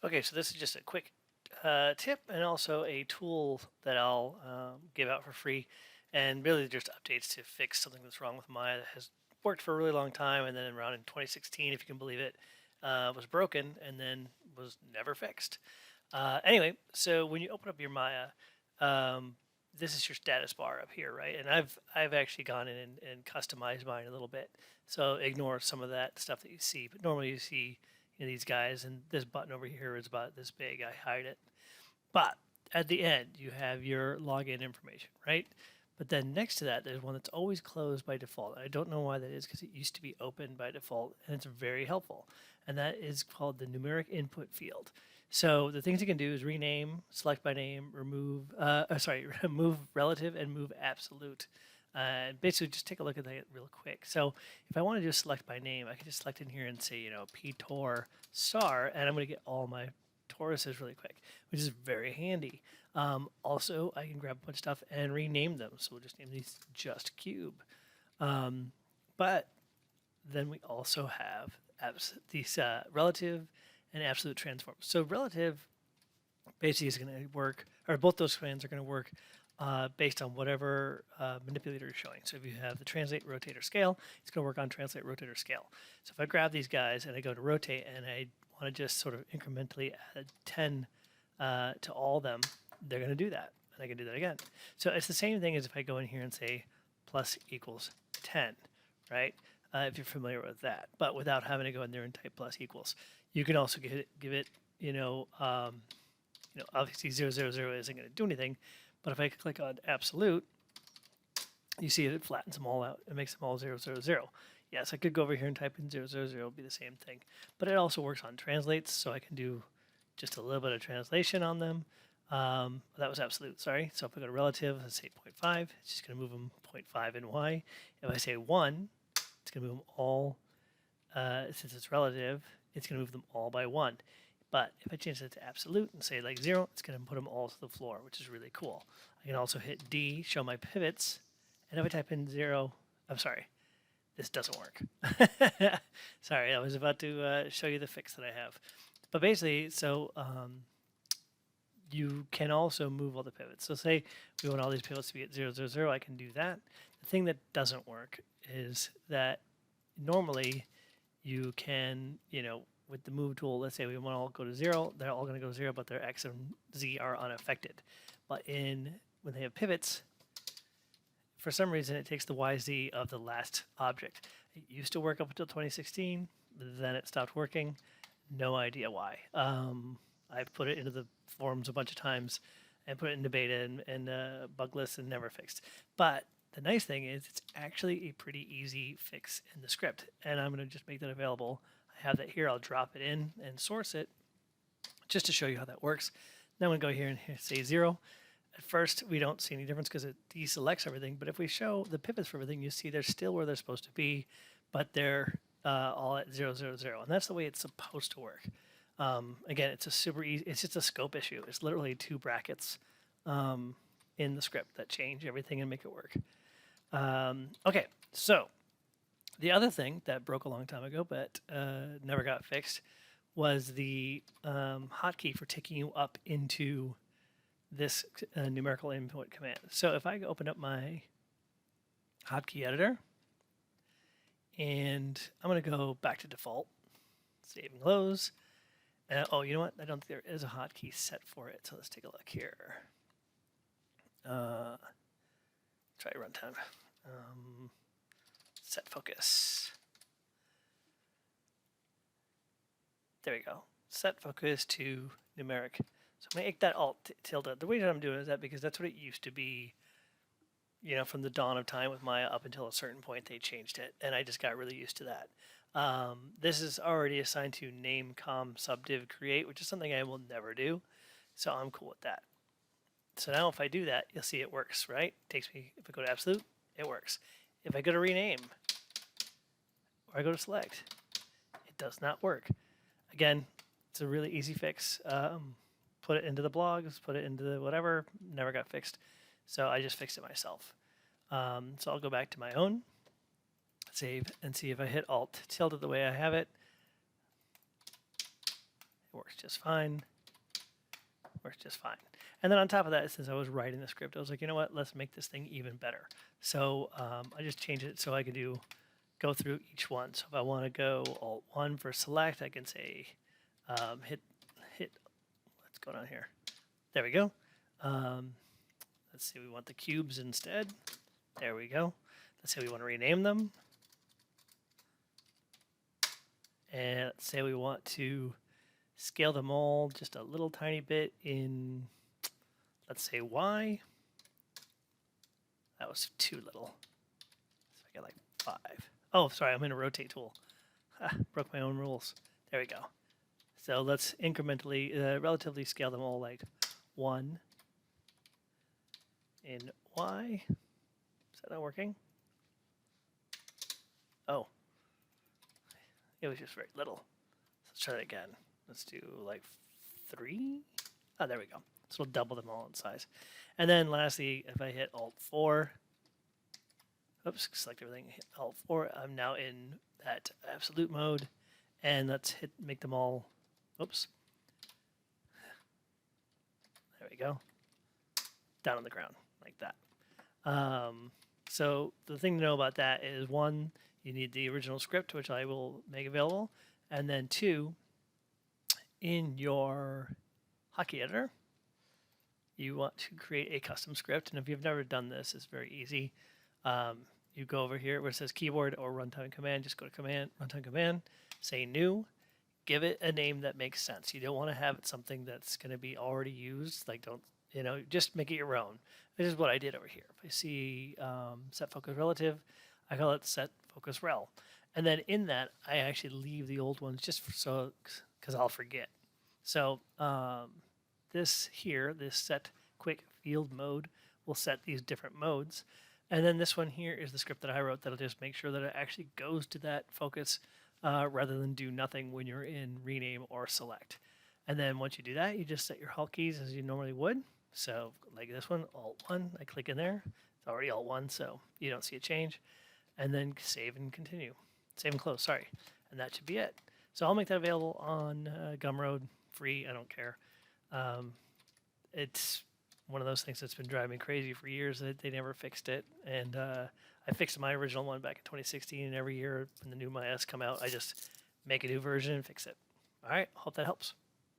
Okay, so this is just a quick tip and also a tool that I'll give out for free, and really just updates to fix something that's wrong with Maya that has worked for a really long time, and then around in 2016, if you can believe it, was broken and then was never fixed. Anyway, so when you open up your Maya, um, this is your status bar up here, right? And I've actually gone in and customized mine a little bit, so ignore some of that stuff that you see. But normally you see, these guys, and this button over here is about this big. I hide it, but at the end you have your login information, right? But then next to that, there's one that's always closed by default. I don't know why that is because it used to be open by default, and it's very helpful. And that is called the numeric input field. So the things you can do is rename, select by name, remove, remove relative and move absolute. And basically just take a look at that real quick. So if I want to just select by name, I can just select in here and say, PTOR star, and I'm going to get all my Tauruses really quick, which is very handy. Also, I can grab a bunch of stuff and rename them. So we'll just name these just cube. But then we also have these relative and absolute transforms. So relative basically is going to work, or both those commands are going to work based on whatever manipulator you're showing. So if you have the translate, rotate, or scale, it's going to work on translate, rotate, or scale. So if I grab these guys and I go to rotate and I want to just sort of incrementally add 10 to all of them, they're going to do that. And I can do that again. So it's the same thing as if I go in here and say plus equals 10, right? If you're familiar with that, but without having to go in there and type plus equals. You can also give it obviously 0, 0, 0 isn't going to do anything, but if I click on absolute, you see it flattens them all out. It makes them all 0, 0, 0. Yes, I could go over here and type in 0, 0, 0, it'll be the same thing. But it also works on translates, so I can do just a little bit of translation on them. That was absolute, sorry. So if I go to relative, let's say 0.5, it's just going to move them 0.5 in Y. If I say 1, it's going to move them all, since it's relative, it's going to move them all by 1. But if I change that to absolute and say like 0, it's going to put them all to the floor, which is really cool. I can also hit D, show my pivots, and if I type in 0, I'm sorry, this doesn't work. Sorry, I was about to show you the fix that I have. But basically, so you can also move all the pivots. So say we want all these pivots to be at 0, 0, 0, I can do that. The thing that doesn't work is that normally you can, with the move tool, let's say we want to all go to 0, they're all going to go to 0, but their X and Z are unaffected. But when they have pivots, for some reason it takes the YZ of the last object. It used to work up until 2016, then it stopped working. No idea why. I've put it into the forums a bunch of times and put it into beta and bug lists and never fixed. But the nice thing is it's actually a pretty easy fix in the script, and I'm going to just make that available. I have that here. I'll drop it in and source it just to show you how that works. Then I'm going to go here and say 0. At first, we don't see any difference because it deselects everything, but if we show the pivots for everything, you see they're still where they're supposed to be, but they're all at 0, 0, 0, and that's the way it's supposed to work. Again, it's a super easy, it's just a scope issue. It's literally 2 brackets in the script that change everything and make it work. Okay, so the other thing that broke a long time ago but never got fixed was the hotkey for taking you up into this numerical input command. So if I open up my hotkey editor, and I'm going to go back to default, save and close. Oh, you know what? I don't think there is a hotkey set for it. So let's take a look here. Try runtime. Set focus. There we go. Set focus to numeric. So I'm going to make that alt tilde. The reason I'm doing is that because that's what it used to be, from the dawn of time with Maya up until a certain point they changed it, and I just got really used to that. This is already assigned to name com subdiv create, which is something I will never do, so I'm cool with that. So now if I do that, you'll see it works, right? It takes me, if I go to absolute, it works. If I go to rename, or I go to select, it does not work. Again, it's a really easy fix. Put it into the blogs, put it into the whatever, never got fixed. So I just fixed it myself. So I'll go back to my own, save, and see if I hit Alt tilde the way I have it. It works just fine. Works just fine. And then on top of that, since I was writing the script, I was like, you know what? Let's make this thing even better. So I just changed it so I could go through each one. So if I want to go Alt-1 for select, I can say hit. What's going on here? There we go. Let's see, we want the cubes instead. There we go. Let's say we want to rename them. And let's say we want to scale them all just a little tiny bit in, let's say, Y. That was too little. So I get like 5. Oh, sorry, I'm in a rotate tool. Broke my own rules. There we go. So let's incrementally, relatively scale them all like 1 in Y. Is that not working? Oh. It was just very little. Let's try that again. Let's do like 3. Oh, there we go. So we'll double them all in size. And then lastly, if I hit Alt-4, oops, select everything, hit Alt-4, I'm now in that absolute mode. And let's make them all, oops. There we go. Down on the ground, like that. So the thing to know about that is, 1, you need the original script, which I will make available. And then 2, in your hotkey editor, you want to create a custom script. And if you've never done this, it's very easy. You go over here where it says keyboard or runtime command, just go to command, runtime command, say new, give it a name that makes sense. You don't want to have it something that's going to be already used. Like, don't, just make it your own. This is what I did over here. If I see set focus relative, I call it set focus rel. And then in that, I actually leave the old ones just so, because I'll forget. So this set quick field mode will set these different modes. And then this one here is the script that I wrote that'll just make sure that it actually goes to that focus rather than do nothing when you're in rename or select. And then once you do that, you just set your hotkeys as you normally would. So like this one, Alt-1, I click in there. It's already Alt-1, so you don't see a change. And then save and continue. Save and close, sorry. And that should be it. So I'll make that available on Gumroad, free, I don't care. It's one of those things that's been driving me crazy for years that they never fixed it. And I fixed my original one back in 2016, and every year when the new Mayas come out, I just make a new version and fix it. All right, hope that helps.